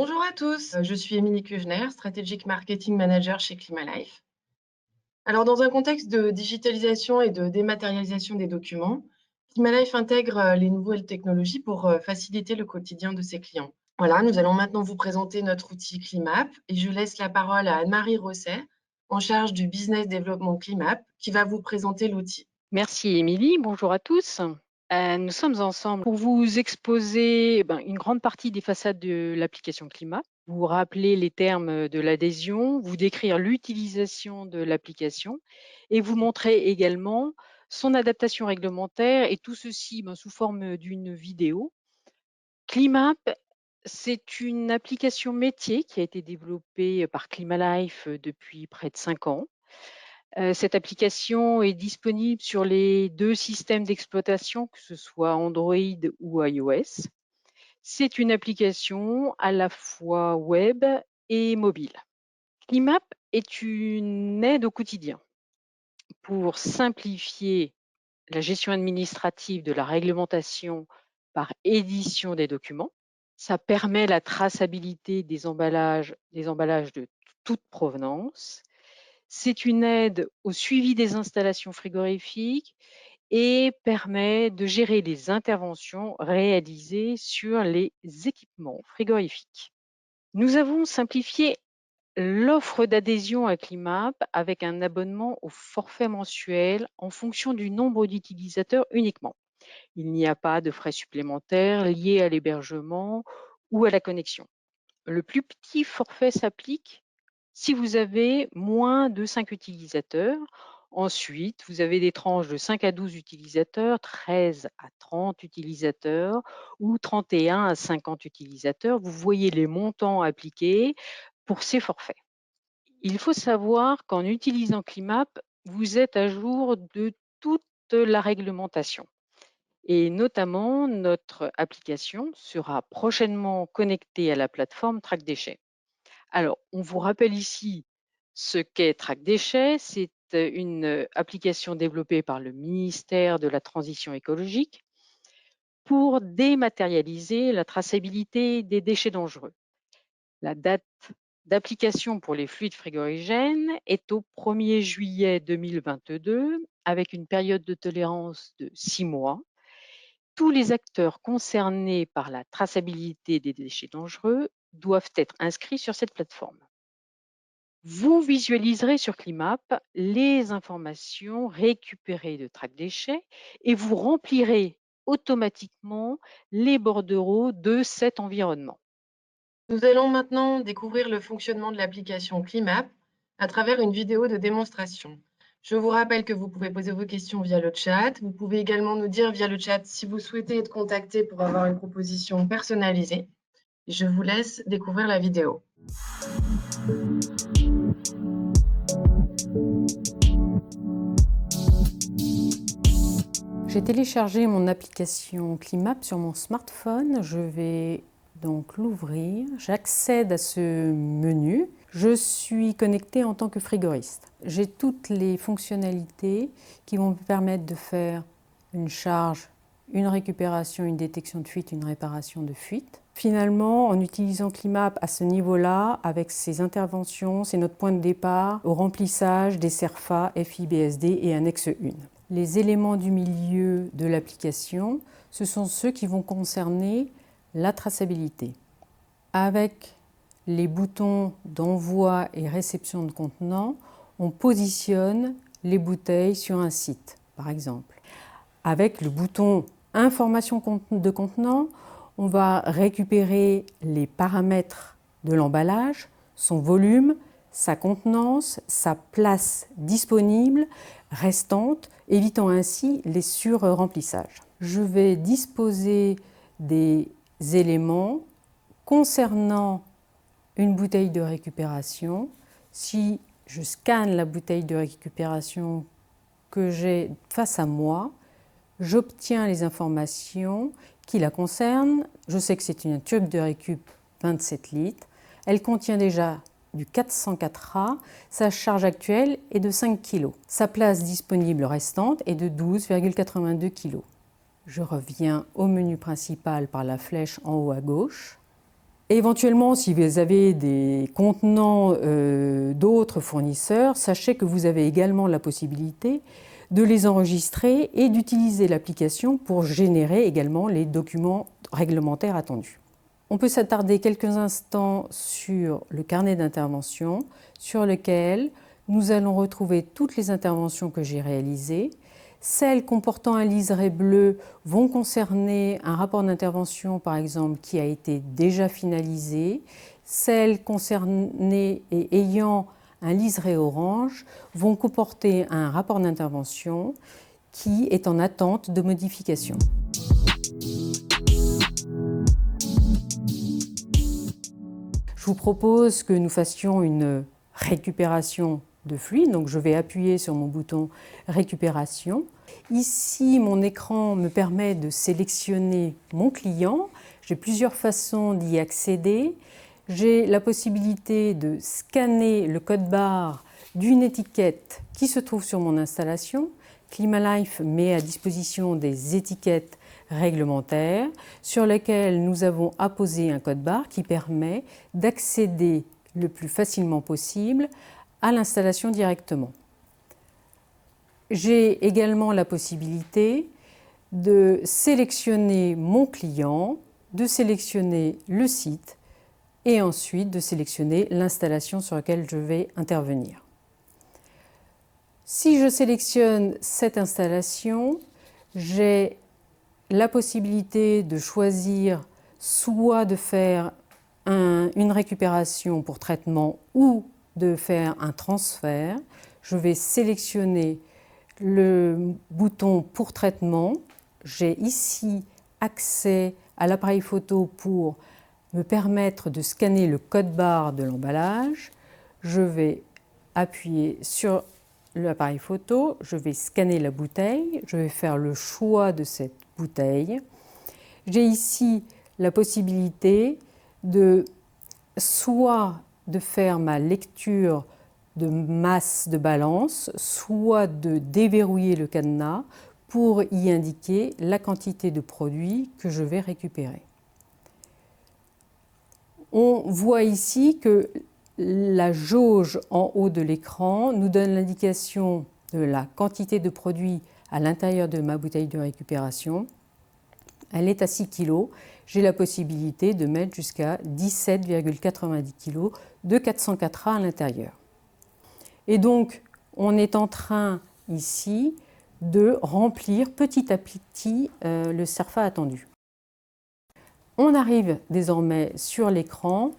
Bonjour à tous, je suis Émilie Kujner, Strategic Marketing Manager chez Climalife. Alors, dans un contexte de digitalisation et de dématérialisation des documents, Climalife intègre les nouvelles technologies pour faciliter le quotidien de ses clients. Voilà, nous allons maintenant vous présenter notre outil Climap et je laisse la parole à Anne-Marie Rosset, en charge du business développement Climap, qui va vous présenter l'outil. Merci Émilie, bonjour à tous. Nous sommes ensemble pour vous exposer une grande partie des façades de l'application Climat, vous rappeler les termes de l'adhésion, vous décrire l'utilisation de l'application et vous montrer également son adaptation réglementaire et tout ceci sous forme d'une vidéo. Climap, c'est une application métier qui a été développée par Climalife depuis près de 5 ans. Cette application est disponible sur les 2 systèmes d'exploitation, que ce soit Android ou iOS. C'est une application à la fois web et mobile. Climap est une aide au quotidien pour simplifier la gestion administrative de la réglementation par édition des documents. Ça permet la traçabilité des emballages de toute provenance. C'est une aide au suivi des installations frigorifiques et permet de gérer les interventions réalisées sur les équipements frigorifiques. Nous avons simplifié l'offre d'adhésion à Climap avec un abonnement au forfait mensuel en fonction du nombre d'utilisateurs uniquement. Il n'y a pas de frais supplémentaires liés à l'hébergement ou à la connexion. Le plus petit forfait s'applique si vous avez moins de 5 utilisateurs. Ensuite, vous avez des tranches de 5 à 12 utilisateurs, 13 à 30 utilisateurs ou 31 à 50 utilisateurs. Vous voyez les montants appliqués pour ces forfaits. Il faut savoir qu'en utilisant Climap, vous êtes à jour de toute la réglementation. Et notamment, notre application sera prochainement connectée à la plateforme Track Déchets. Alors, on vous rappelle ici ce qu'est Track Déchets. C'est une application développée par le ministère de la Transition écologique pour dématérialiser la traçabilité des déchets dangereux. La date d'application pour les fluides frigorigènes est au 1er juillet 2022 avec une période de tolérance de 6 mois. Tous les acteurs concernés par la traçabilité des déchets dangereux doivent être inscrits sur cette plateforme. Vous visualiserez sur Climap les informations récupérées de Track Déchets et vous remplirez automatiquement les bordereaux de cet environnement. Nous allons maintenant découvrir le fonctionnement de l'application Climap à travers une vidéo de démonstration. Je vous rappelle que vous pouvez poser vos questions via le chat. Vous pouvez également nous dire via le chat si vous souhaitez être contacté pour avoir une proposition personnalisée. Je vous laisse découvrir la vidéo. J'ai téléchargé mon application Climap sur mon smartphone. Je vais donc l'ouvrir. J'accède à ce menu. Je suis connectée en tant que frigoriste. J'ai toutes les fonctionnalités qui vont me permettre de faire une charge, une récupération, une détection de fuite, une réparation de fuite. Finalement, en utilisant Climap à ce niveau-là, avec ses interventions, c'est notre point de départ au remplissage des CERFA, FIBSD et annexe 1. Les éléments du milieu de l'application, ce sont ceux qui vont concerner la traçabilité. Avec les boutons d'envoi et réception de contenants, on positionne les bouteilles sur un site, par exemple. Avec le bouton information de contenant, on va récupérer les paramètres de l'emballage, son volume, sa contenance, sa place disponible, restante, évitant ainsi les sur-remplissages. Je vais disposer des éléments concernant une bouteille de récupération. Si je scanne la bouteille de récupération que j'ai face à moi, j'obtiens les informations qui la concernent. Je sais que c'est une tube de récup 27 litres. Elle contient déjà du 404A. Sa charge actuelle est de 5 kg. Sa place disponible restante est de 12,82 kg. Je reviens au menu principal par la flèche en haut à gauche. Éventuellement, si vous avez des contenants d'autres fournisseurs, sachez que vous avez également la possibilité de les enregistrer et d'utiliser l'application pour générer également les documents réglementaires attendus. On peut s'attarder quelques instants sur le carnet d'intervention sur lequel nous allons retrouver toutes les interventions que j'ai réalisées. Celles comportant un liseré bleu vont concerner un rapport d'intervention, par exemple, qui a été déjà finalisé. Celles concernées et ayant un liseré orange vont comporter un rapport d'intervention qui est en attente de modification. Je vous propose que nous fassions une récupération de fluide, donc je vais appuyer sur mon bouton récupération. Ici, mon écran me permet de sélectionner mon client. J'ai plusieurs façons d'y accéder. J'ai la possibilité de scanner le code barre d'une étiquette qui se trouve sur mon installation. Climalife met à disposition des étiquettes réglementaires sur lesquelles nous avons apposé un code barre qui permet d'accéder le plus facilement possible à l'installation directement. J'ai également la possibilité de sélectionner mon client, de sélectionner le site et ensuite de sélectionner l'installation sur laquelle je vais intervenir. Si je sélectionne cette installation, j'ai la possibilité de choisir soit de faire une récupération pour traitement ou de faire un transfert. Je vais sélectionner le bouton pour traitement. J'ai ici accès à l'appareil photo pour me permettre de scanner le code barre de l'emballage. Je vais appuyer sur l'appareil photo, je vais scanner la bouteille, je vais faire le choix de cette bouteille. J'ai ici la possibilité de soit de faire ma lecture de masse de balance, soit de déverrouiller le cadenas pour y indiquer la quantité de produit que je vais récupérer. On voit ici que la jauge en haut de l'écran nous donne l'indication de la quantité de produit à l'intérieur de ma bouteille de récupération. Elle est à 6 kg. J'ai la possibilité de mettre jusqu'à 17,90 kg de 404A à l'intérieur. Et donc, on est en train ici de remplir petit à petit le CERFA attendu. On arrive désormais sur l'écran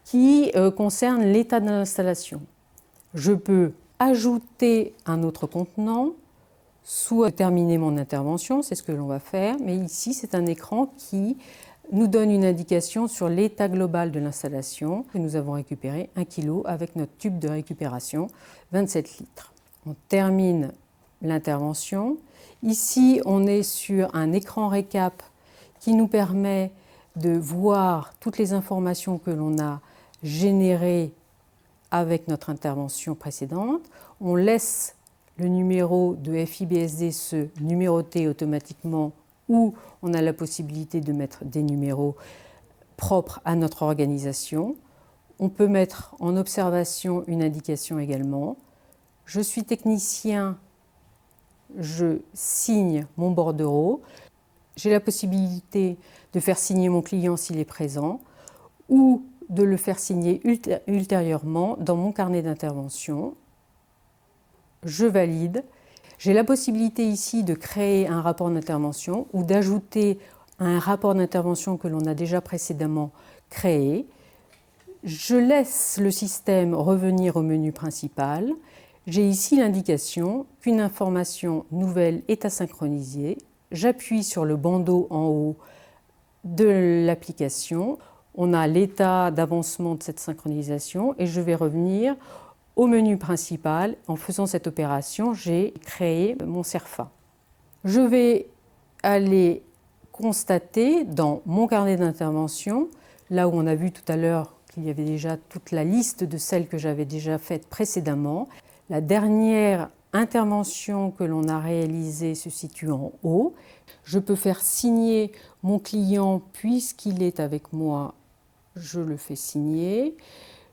qui concerne l'état de l'installation. Je peux ajouter un autre contenant, soit terminer mon intervention, c'est ce que l'on va faire, mais ici c'est un écran qui nous donne une indication sur l'état global de l'installation. Nous avons récupéré 1 kg avec notre tube de récupération, 27 litres. On termine l'intervention. Ici, on est sur un écran récap qui nous permet de voir toutes les informations que l'on a générées avec notre intervention précédente. On laisse le numéro de FIBSD se numéroter automatiquement ou on a la possibilité de mettre des numéros propres à notre organisation. On peut mettre en observation une indication également. Je suis technicien, je signe mon bordereau. J'ai la possibilité de faire signer mon client s'il est présent ou de le faire signer ultérieurement dans mon carnet d'intervention. Je valide. J'ai la possibilité ici de créer un rapport d'intervention ou d'ajouter un rapport d'intervention que l'on a déjà précédemment créé. Je laisse le système revenir au menu principal. J'ai ici l'indication qu'une information nouvelle est à synchroniser. J'appuie sur le bandeau en haut de l'application. On a l'état d'avancement de cette synchronisation et je vais revenir au menu principal. En faisant cette opération, j'ai créé mon CERFA. Je vais aller constater dans mon carnet d'intervention, là où on a vu tout à l'heure qu'il y avait déjà toute la liste de celles que j'avais déjà faites précédemment. La dernière intervention que l'on a réalisée se situe en haut. Je peux faire signer mon client puisqu'il est avec moi je le fais signer.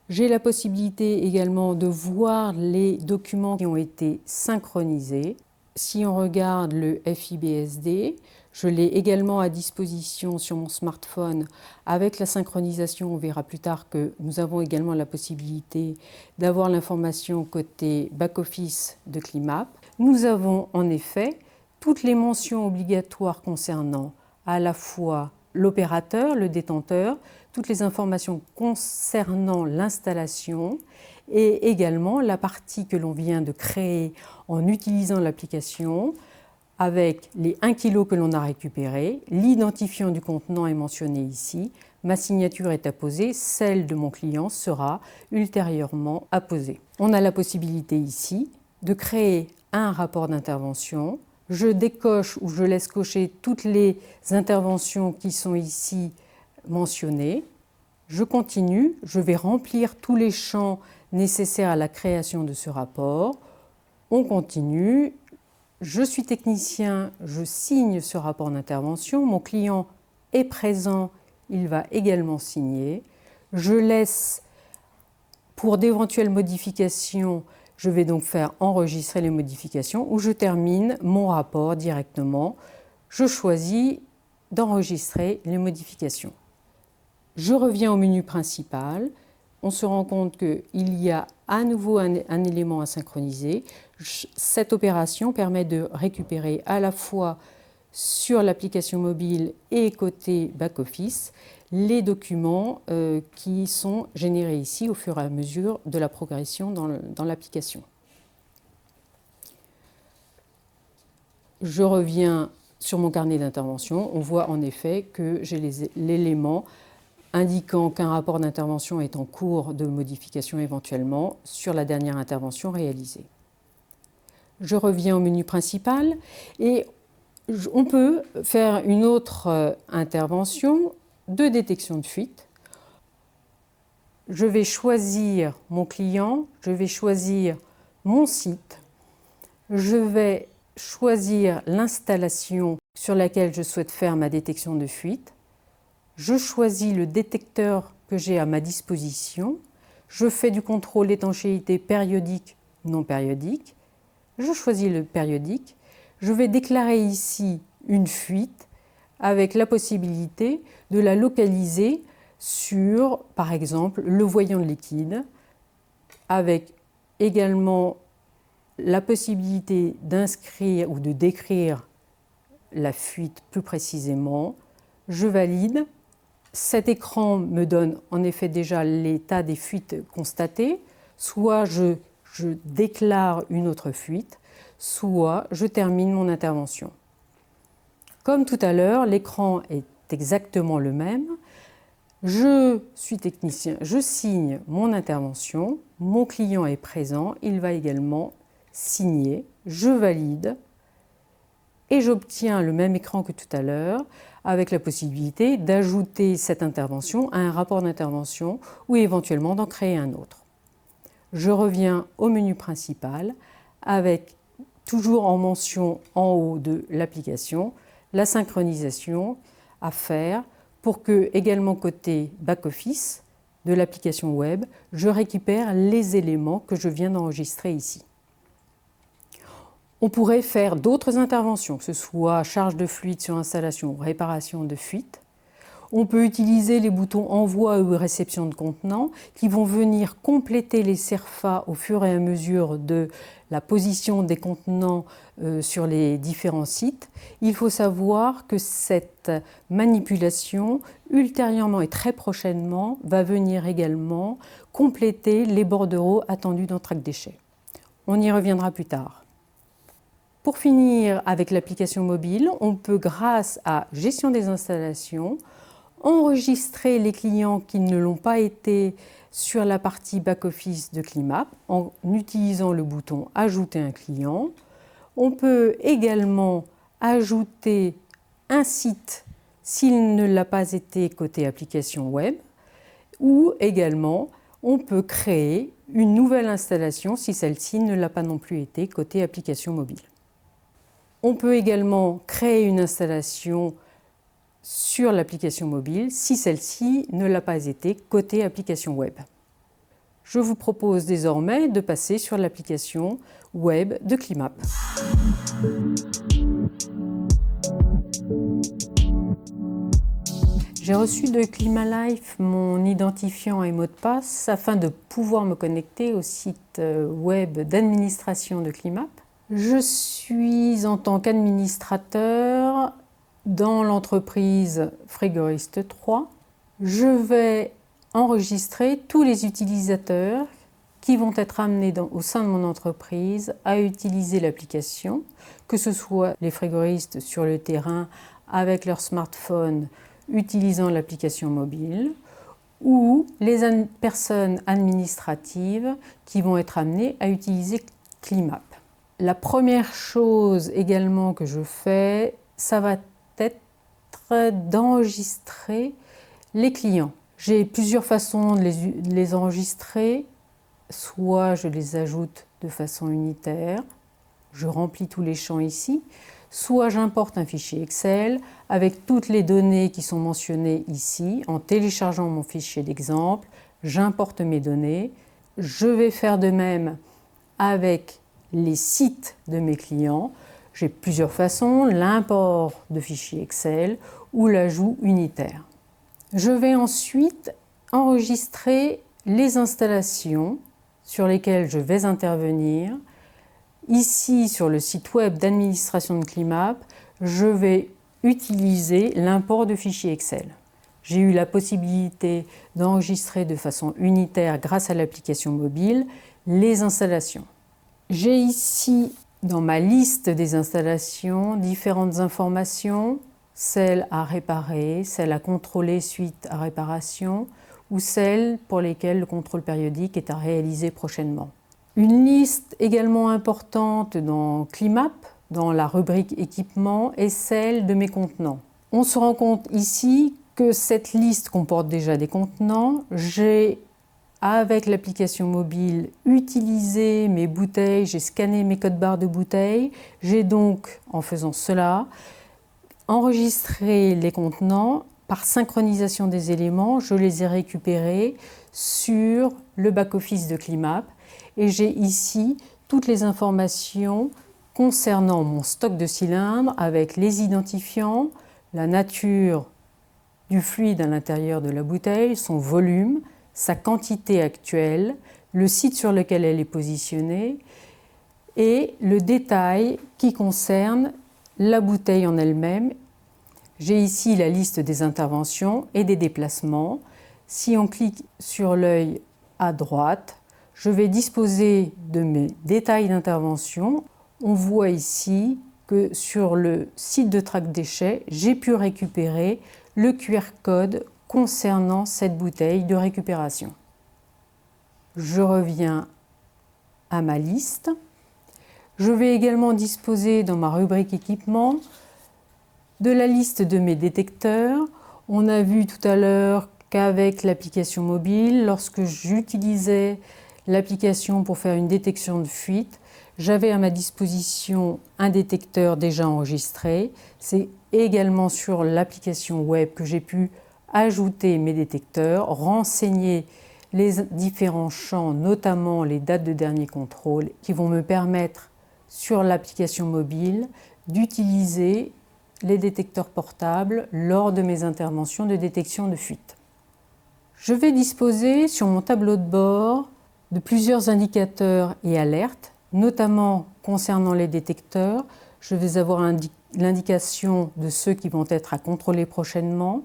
J'ai la possibilité également de voir les documents qui ont été synchronisés. Si on regarde le FIBSD, je l'ai également à disposition sur mon smartphone. Avec la synchronisation, on verra plus tard que nous avons également la possibilité d'avoir l'information côté back-office de Climap. Nous avons en effet toutes les mentions obligatoires concernant à la fois l'opérateur, le détenteur, toutes les informations concernant l'installation et également la partie que l'on vient de créer en utilisant l'application avec les 1 kg que l'on a récupéré. L'identifiant du contenant est mentionné ici. Ma signature est apposée, celle de mon client sera ultérieurement apposée. On a la possibilité ici de créer un rapport d'intervention. Je décoche ou je laisse cocher toutes les interventions qui sont ici mentionnées. Je continue, je vais remplir tous les champs nécessaires à la création de ce rapport. On continue, je suis technicien, je signe ce rapport d'intervention. Mon client est présent, il va également signer. Je laisse, pour d'éventuelles modifications, je vais donc faire enregistrer les modifications ou je termine mon rapport directement. Je choisis d'enregistrer les modifications. Je reviens au menu principal. On se rend compte qu'il y a à nouveau un élément à synchroniser. Cette opération permet de récupérer à la fois sur l'application mobile et côté back-office les documents qui sont générés ici au fur et à mesure de la progression dans l'application. Je reviens sur mon carnet d'intervention. On voit en effet que j'ai l'élément indiquant qu'un rapport d'intervention est en cours de modification éventuellement sur la dernière intervention réalisée. Je reviens au menu principal et on peut faire une autre intervention de détection de fuite. Je vais choisir mon client, je vais choisir mon site, je vais choisir l'installation sur laquelle je souhaite faire ma détection de fuite. Je choisis le détecteur que j'ai à ma disposition. Je fais du contrôle d'étanchéité périodique, non périodique. Je choisis le périodique. Je vais déclarer ici une fuite avec la possibilité de la localiser sur, par exemple, le voyant liquide, avec également la possibilité d'inscrire ou de décrire la fuite plus précisément. Je valide. Cet écran me donne en effet déjà l'état des fuites constatées. Soit je déclare une autre fuite, soit je termine mon intervention. Comme tout à l'heure, l'écran est exactement le même. Je suis technicien, je signe mon intervention. Mon client est présent, il va également signer. Je valide et j'obtiens le même écran que tout à l'heure, avec la possibilité d'ajouter cette intervention à un rapport d'intervention ou éventuellement d'en créer un autre. Je reviens au menu principal avec toujours en mention en haut de l'application la synchronisation à faire pour que, également côté back-office de l'application web, je récupère les éléments que je viens d'enregistrer ici. On pourrait faire d'autres interventions, que ce soit charge de fluide sur installation ou réparation de fuite. On peut utiliser les boutons envoi ou réception de contenants qui vont venir compléter les CERFA au fur et à mesure de la position des contenants sur les différents sites. Il faut savoir que cette manipulation, ultérieurement et très prochainement, va venir également compléter les bordereaux attendus dans Track Déchets. On y reviendra plus tard. Pour finir avec l'application mobile, on peut, grâce à Gestion des installations, enregistrer les clients qui ne l'ont pas été sur la partie back-office de Climap en utilisant le bouton « Ajouter un client ». On peut également ajouter un site s'il ne l'a pas été côté application web, ou également on peut créer une nouvelle installation si celle-ci ne l'a pas non plus été côté application mobile. On peut également créer une installation sur l'application mobile si celle-ci ne l'a pas été côté application web. Je vous propose désormais de passer sur l'application web de Climap. J'ai reçu de Climalife mon identifiant et mot de passe afin de pouvoir me connecter au site web d'administration de Climap. Je suis en tant qu'administrateur dans l'entreprise Frigoriste 3. Je vais enregistrer tous les utilisateurs qui vont être amenés au sein de mon entreprise à utiliser l'application, que ce soit les frigoristes sur le terrain avec leur smartphone utilisant l'application mobile, ou les personnes administratives qui vont être amenées à utiliser Climap. La première chose également que je fais, ça va être d'enregistrer les clients. J'ai plusieurs façons de les enregistrer. Soit je les ajoute de façon unitaire, je remplis tous les champs ici, soit j'importe un fichier Excel avec toutes les données qui sont mentionnées ici. En téléchargeant mon fichier d'exemple, j'importe mes données. Je vais faire de même avec les sites de mes clients. J'ai plusieurs façons, l'import de fichiers Excel ou l'ajout unitaire. Je vais ensuite enregistrer les installations sur lesquelles je vais intervenir. Ici, sur le site web d'administration de Climap, je vais utiliser l'import de fichiers Excel. J'ai eu la possibilité d'enregistrer de façon unitaire, grâce à l'application mobile, les installations. J'ai ici, dans ma liste des installations, différentes informations, celles à réparer, celles à contrôler suite à réparation, ou celles pour lesquelles le contrôle périodique est à réaliser prochainement. Une liste également importante dans Climap, dans la rubrique équipement, est celle de mes contenants. On se rend compte ici que cette liste comporte déjà des contenants. J'ai, avec l'application mobile, utilisé mes bouteilles, j'ai scanné mes codes barres de bouteilles. J'ai donc, en faisant cela, enregistré les contenants. Par synchronisation des éléments, je les ai récupérés sur le back-office de Climap. Et j'ai ici toutes les informations concernant mon stock de cylindres avec les identifiants, la nature du fluide à l'intérieur de la bouteille, son volume, sa quantité actuelle, le site sur lequel elle est positionnée et le détail qui concerne la bouteille en elle-même. J'ai ici la liste des interventions et des déplacements. Si on clique sur l'œil à droite, je vais disposer de mes détails d'intervention. On voit ici que sur le site de Track Déchets, j'ai pu récupérer le QR code concernant cette bouteille de récupération. Je reviens à ma liste. Je vais également disposer dans ma rubrique équipement de la liste de mes détecteurs. On a vu tout à l'heure qu'avec l'application mobile, lorsque j'utilisais l'application pour faire une détection de fuite, j'avais à ma disposition un détecteur déjà enregistré. C'est également sur l'application web que j'ai pu ajouter mes détecteurs, renseigner les différents champs, notamment les dates de dernier contrôle, qui vont me permettre sur l'application mobile d'utiliser les détecteurs portables lors de mes interventions de détection de fuite. Je vais disposer sur mon tableau de bord de plusieurs indicateurs et alertes, notamment concernant les détecteurs. Je vais avoir l'indication de ceux qui vont être à contrôler prochainement.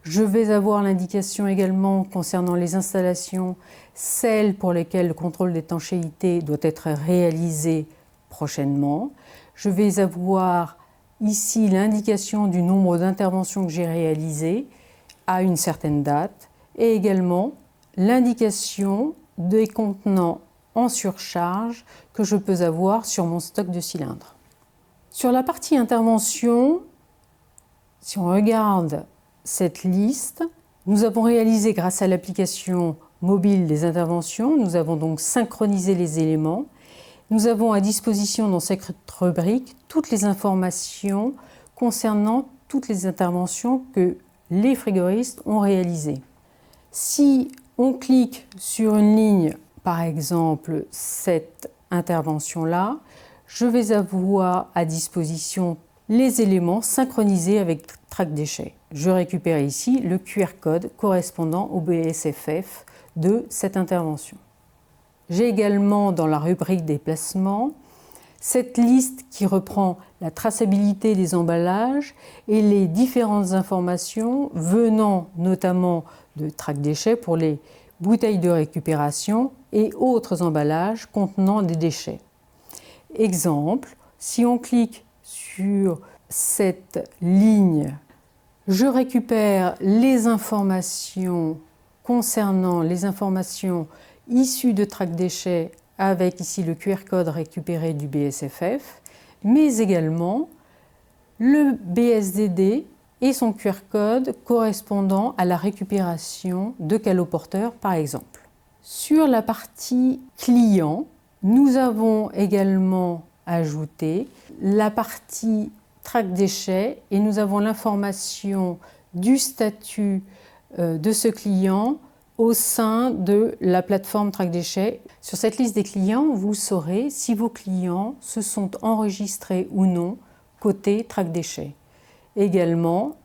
Je vais avoir l'indication également concernant les installations, celles pour lesquelles le contrôle d'étanchéité doit être réalisé prochainement. Je vais avoir ici l'indication du nombre d'interventions que j'ai réalisées à une certaine date et également l'indication des contenants en surcharge que je peux avoir sur mon stock de cylindres. Sur la partie intervention, si on regarde cette liste, nous avons réalisé grâce à l'application mobile des interventions, nous avons donc synchronisé les éléments. Nous avons à disposition dans cette rubrique toutes les informations concernant toutes les interventions que les frigoristes ont réalisées. Si on clique sur une ligne, par exemple cette intervention-là, je vais avoir à disposition les éléments synchronisés avec Track Déchets. Je récupère ici le QR code correspondant au BSFF de cette intervention. J'ai également dans la rubrique des placements cette liste qui reprend la traçabilité des emballages et les différentes informations venant notamment de Track Déchets pour les bouteilles de récupération et autres emballages contenant des déchets. Exemple, si on clique sur cette ligne, je récupère les informations concernant les informations issues de Track Déchets avec ici le QR code récupéré du BSFF, mais également le BSDD et son QR code correspondant à la récupération de caloporteurs par exemple. Sur la partie client, nous avons également ajouté la partie Track Déchets et nous avons l'information du statut de ce client au sein de la plateforme Track Déchets. Sur cette liste des clients, vous saurez si vos clients se sont enregistrés ou non côté Track Déchets. Également,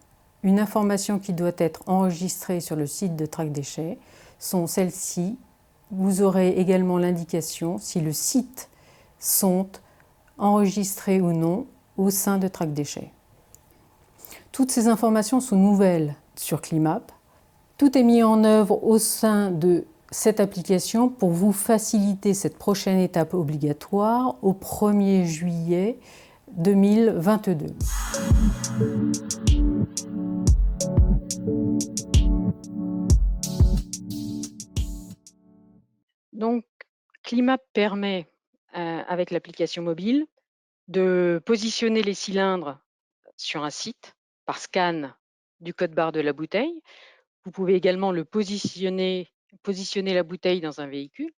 une information qui doit être enregistrée sur le site de Track Déchets sont celles-ci. Vous aurez également l'indication si le site sont enregistrés ou non au sein de Track Déchets. Toutes ces informations sont nouvelles sur Climap. Tout est mis en œuvre au sein de cette application pour vous faciliter cette prochaine étape obligatoire au 1er juillet 2022. Donc, Climap permet, avec l'application mobile, de positionner les cylindres sur un site par scan du code barre de la bouteille. Vous pouvez également positionner la bouteille dans un véhicule.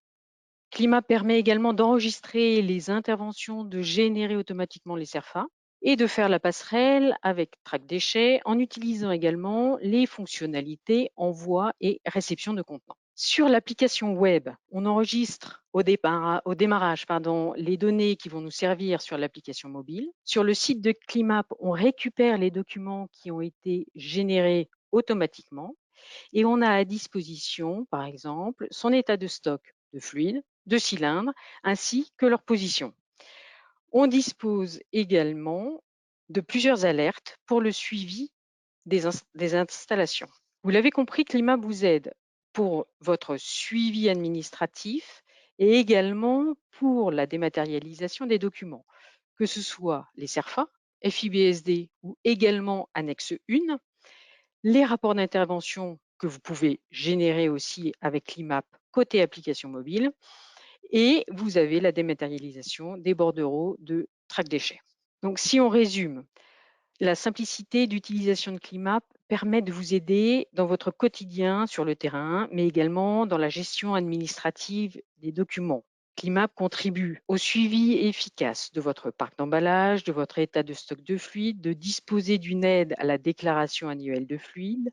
Climap permet également d'enregistrer les interventions, de générer automatiquement les CERFA et de faire la passerelle avec Track Déchets en utilisant également les fonctionnalités envoi et réception de contenants. Sur l'application web, on enregistre au démarrage les données qui vont nous servir sur l'application mobile. Sur le site de Climap, on récupère les documents qui ont été générés automatiquement et on a à disposition, par exemple, son état de stock de fluide, de cylindres, ainsi que leur position. On dispose également de plusieurs alertes pour le suivi des installations. Vous l'avez compris, Climap vous aide pour votre suivi administratif et également pour la dématérialisation des documents, que ce soit les CERFA, FIBSD ou également annexe 1, les rapports d'intervention que vous pouvez générer aussi avec Climap côté application mobile, et vous avez la dématérialisation des bordereaux de Track Déchets. Donc, si on résume, la simplicité d'utilisation de Climap permet de vous aider dans votre quotidien sur le terrain, mais également dans la gestion administrative des documents. Climap contribue au suivi efficace de votre parc d'emballage, de votre état de stock de fluide, de disposer d'une aide à la déclaration annuelle de fluide.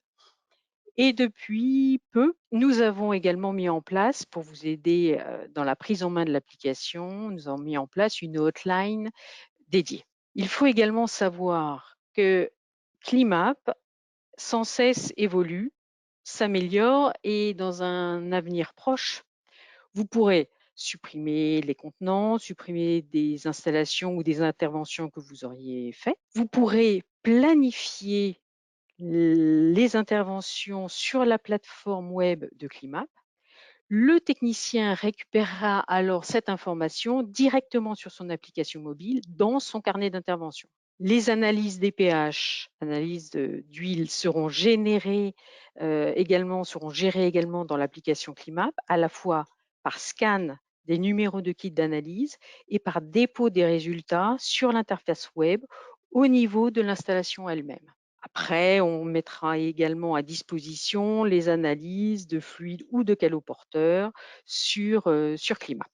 Et depuis peu, nous avons également mis en place, pour vous aider dans la prise en main de l'application, nous avons mis en place une hotline dédiée. Il faut également savoir que Climap, sans cesse, évolue, s'améliore et dans un avenir proche, vous pourrez supprimer les contenants, supprimer des installations ou des interventions que vous auriez faites. Vous pourrez planifier les interventions sur la plateforme web de Climap. Le technicien récupérera alors cette information directement sur son application mobile dans son carnet d'intervention. Les analyses des pH, analyses d'huile seront gérées également dans l'application Climap, à la fois par scan des numéros de kit d'analyse et par dépôt des résultats sur l'interface web au niveau de l'installation elle-même. Après, on mettra également à disposition les analyses de fluides ou de caloporteurs sur Climap.